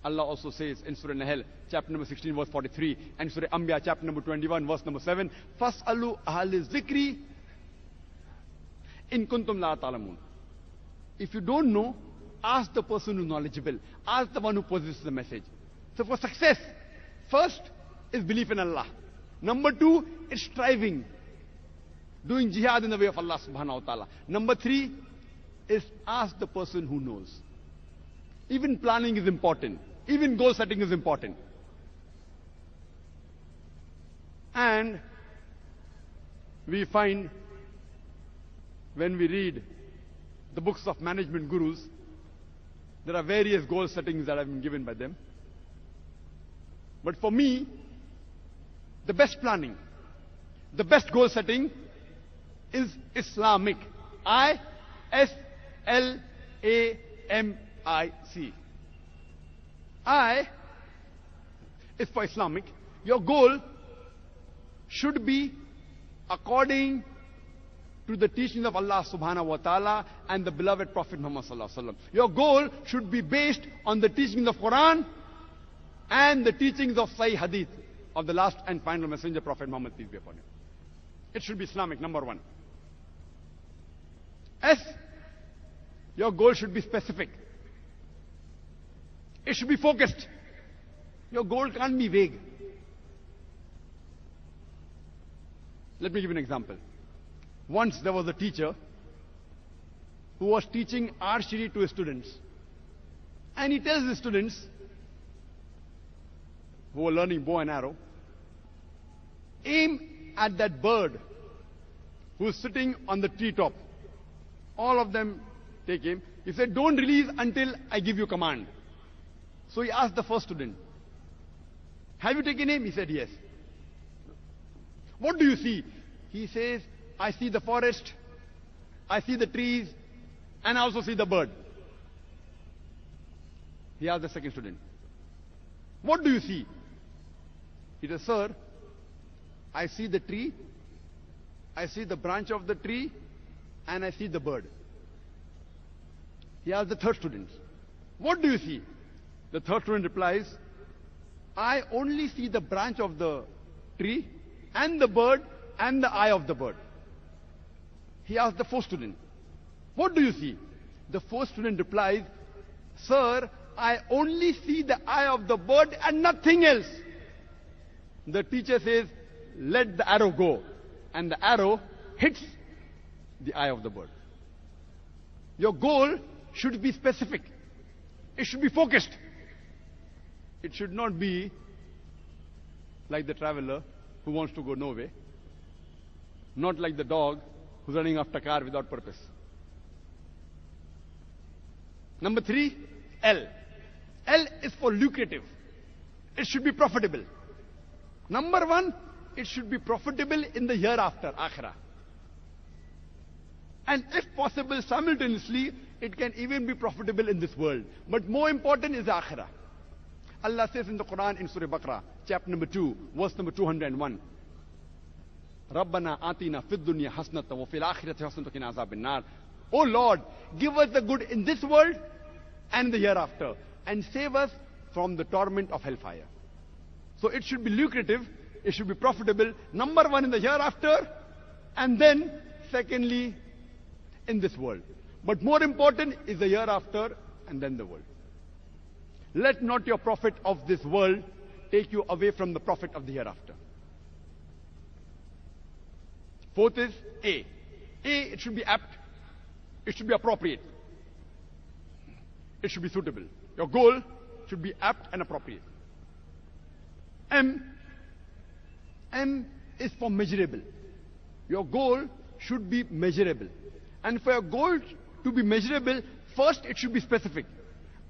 Allah also says in Surah Nahl, chapter number 16, verse 43, and Surah Anbiya, chapter number 21, verse number 7, Fas'alu ahli zikri in kuntum la ta'lamun. If you don't know, ask the person who's knowledgeable. Ask the one who possesses the message. So for success, first is belief in Allah. Number 2 is striving, doing jihad in the way of Allah subhanahu wa ta'ala. Number 3 is ask the person who knows. Even planning is important. Even goal setting is important. And we find when we read the books of management gurus, there are various goal settings that have been given by them. But for me, the best planning, the best goal setting is Islamic. I-S-L-A-M-I-C. I is for Islamic. Your goal should be according to the teachings of Allah subhanahu wa ta'ala and the beloved Prophet Muhammad sallallahu alaihi wasallam. Your goal should be based on the teachings of Quran and the teachings of Sahih Hadith of the last and final messenger, Prophet Muhammad, peace be upon him. It should be Islamic, number 1. S, your goal should be specific. It should be focused. Your goal can't be vague. Let me give you an example. Once there was a teacher who was teaching archery to his students. And he tells his students who were learning bow and arrow, aim at that bird who's sitting on the treetop. All of them take aim. He said, don't release until I give you command. So he asked the first student, have you taken aim? He said, yes. What do you see? He says, I see the forest, I see the trees, and I also see the bird. He asked the second student, what do you see? He said, sir, I see the tree, I see the branch of the tree, and I see the bird. He asked the third student, what do you see? The third student replies, I only see the branch of the tree, and the bird, and the eye of the bird. He asked the fourth student, what do you see? The fourth student replies, sir, I only see the eye of the bird and nothing else. The teacher says, let the arrow go. And the arrow hits the eye of the bird. Your goal should be specific. It should be focused. It should not be like the traveler who wants to go nowhere. Not like the dog who's running after a car without purpose. Number 3, L. L is for lucrative. It should be profitable. Number 1, it should be profitable in the hereafter, akhirah. And if possible, simultaneously, it can even be profitable in this world. But more important is the akhirah. Allah says in the Quran in Surah Baqarah, chapter number 2, verse number 201. Rabbana atina fid dunya hasnatan wa fil akhirati hasanatan wa qina azabin nar. Oh Lord, give us the good in this world and the hereafter, and save us from the torment of hellfire. So it should be lucrative, it should be profitable, number 1 in the hereafter, and then secondly in this world. But more important is the hereafter and then the world. Let not your profit of this world take you away from the profit of the hereafter. Fourth is A. A, it should be apt. It should be appropriate. It should be suitable. Your goal should be apt and appropriate. M. M is for measurable. Your goal should be measurable. And for your goal to be measurable, first it should be specific.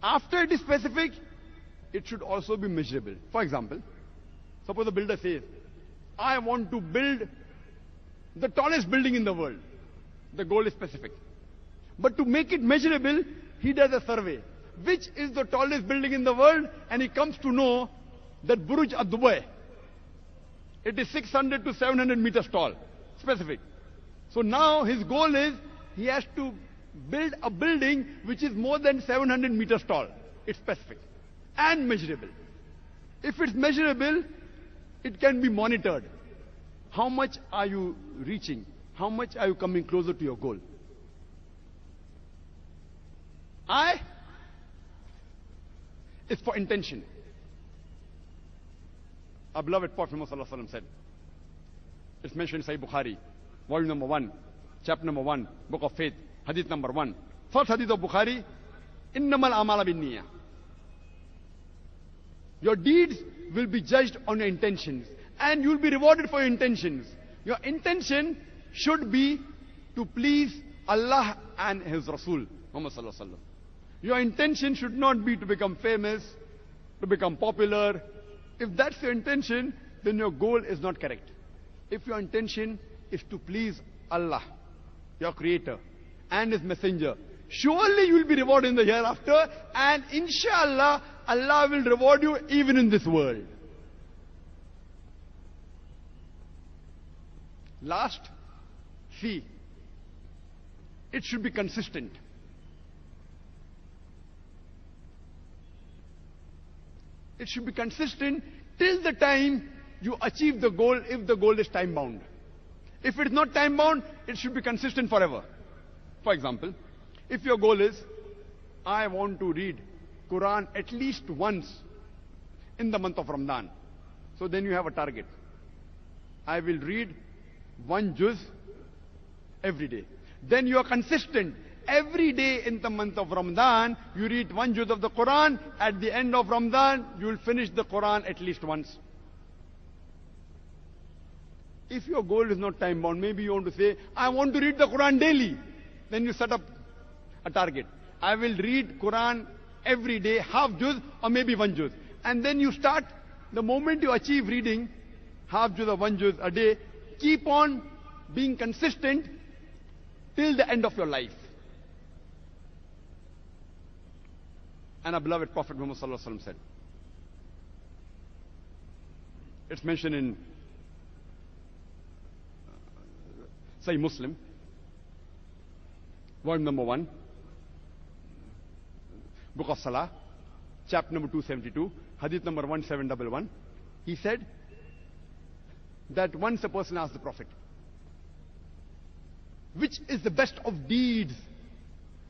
After it is specific, it should also be measurable. For example, suppose a builder says, I want to build the tallest building in the world. The goal is specific. But to make it measurable, he does a survey. Which is the tallest building in the world? And he comes to know that Burj Al Dubai, it is 600 to 700 meters tall. Specific. So now his goal is, he has to build a building which is more than 700 meters tall. It's specific. and measurable. If it's measurable, it can be monitored. How much are you reaching? How much are you coming closer to your goal? I is for intention. Our beloved Prophet Muhammad said, it's mentioned in Sahih Bukhari, volume number 1, chapter number 1, book of faith, hadith number 1. First hadith of Bukhari, innamal amala bin niyyah. Your deeds will be judged on your intentions, and you will be rewarded for your intentions. Your intention should be to please Allah and His Rasul, Muhammad sallallahu alaihi wasallam. Your intention should not be to become famous, to become popular. If that's your intention, then your goal is not correct. If your intention is to please Allah, your Creator, and His Messenger, surely you will be rewarded in the hereafter, and inshallah, Allah will reward you even in this world. Last, C. It should be consistent. It should be consistent till the time you achieve the goal, if the goal is time bound. If it's not time bound, it should be consistent forever. For example, if your goal is, I want to read Quran at least once in the month of Ramadan. So then you have a target. I will read 1 juz every day. Then you are consistent. Every day in the month of Ramadan, you read 1 juz of the Quran. At the end of Ramadan, you will finish the Quran at least once. If your goal is not time bound, maybe you want to say, I want to read the Quran daily. Then you set up a target. I will read Quran every day, half juz or maybe 1 juz. And then you start, the moment you achieve reading half juz or 1 juz a day, keep on being consistent till the end of your life. And our beloved Prophet Muhammad sallallahu alaihi wasallam said, it's mentioned in Sahih Muslim, volume number 1, book of Salah, chapter number 272, hadith number 1711. He said that once a person asked the Prophet, which is the best of deeds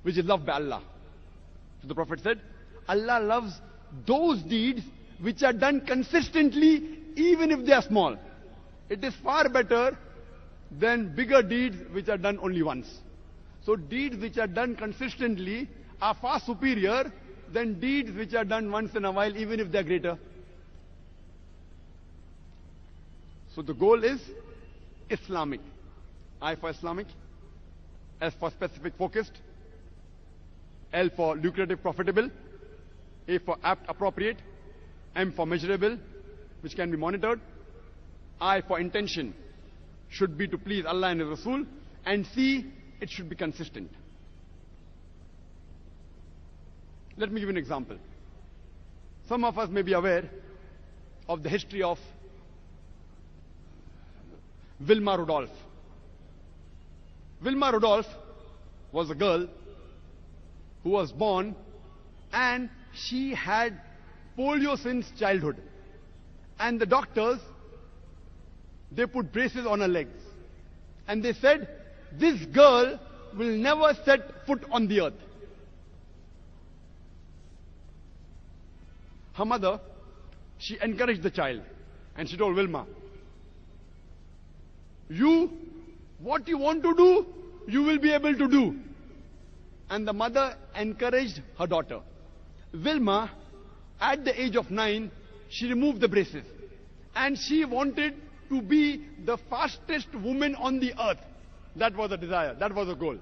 which is loved by Allah? So the Prophet said, Allah loves those deeds which are done consistently, even if they are small. It is far better than bigger deeds which are done only once. So deeds which are done consistently are far superior than deeds which are done once in a while, even if they are greater. So the goal is Islamic. I for Islamic, S for specific focused, L for lucrative profitable, A for apt appropriate, M for measurable, which can be monitored, I for intention, should be to please Allah and His Rasul, and C, it should be consistent. Let me give you an example. Some of us may be aware of the history of Wilma Rudolph. Wilma Rudolph was a girl who was born and she had polio since childhood. And the doctors, they put braces on her legs. And they said, this girl will never set foot on the earth. Her mother, she encouraged the child. And she told Wilma, what you want to do, you will be able to do. And the mother encouraged her daughter. Wilma, at the age of 9, she removed the braces. And she wanted to be the fastest woman on the earth. That was a desire. That was a goal.